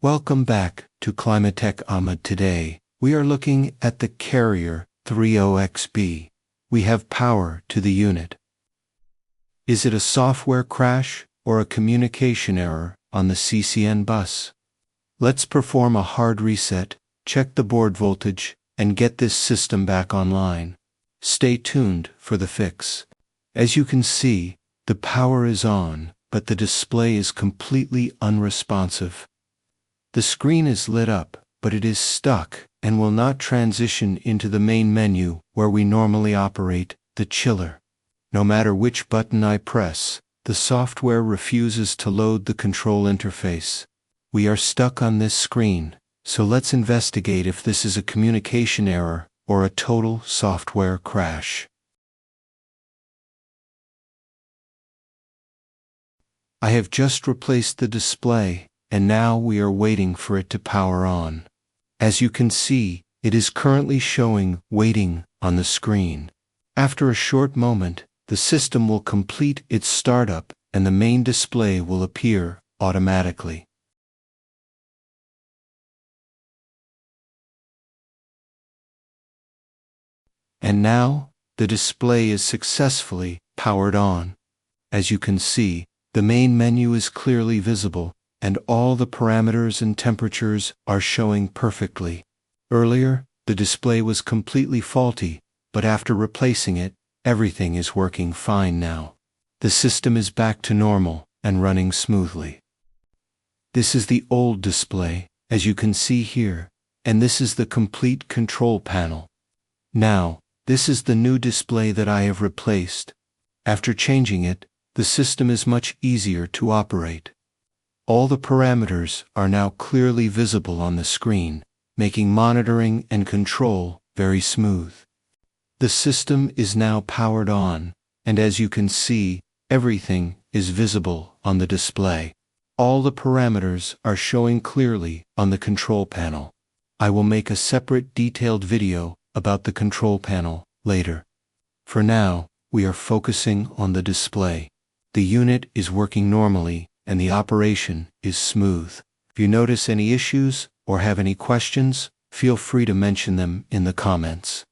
Welcome back to Climatech Ahmed. Today, we are looking at the Carrier 30XB. We have power to the unit. Is it a software crash or a communication error on the CCN bus? Let's perform a hard reset, check the board voltage, and get this system back online. Stay tuned for the fix. As you can see, the power is on, but the display is completely unresponsive. The screen is lit up, but it is stuck and will not transition into the main menu where we normally operate, the chiller. No matter which button I press, the software refuses to load the control interface. We are stuck on this screen, so let's investigate if this is a communication error or a total software crash. I have just replaced the display, and now we are waiting for it to power on. As you can see, it is currently showing waiting on the screen. After a short moment, the system will complete its startup and the main display will appear automatically. And now, the display is successfully powered on. As you can see, the main menu is clearly visible, and all the parameters and temperatures are showing perfectly. Earlier, the display was completely faulty, but after replacing it, everything is working fine now. The system is back to normal and running smoothly. This is the old display, as you can see here, and this is the complete control panel. Now, this is the new display that I have replaced. After changing it, the system is much easier to operate. All the parameters are now clearly visible on the screen, making monitoring and control very smooth. The system is now powered on, and as you can see, everything is visible on the display. All the parameters are showing clearly on the control panel. I will make a separate detailed video about the control panel later. For now, we are focusing on the display. The unit is working normally, and the operation is smooth. If you notice any issues or have any questions, feel free to mention them in the comments.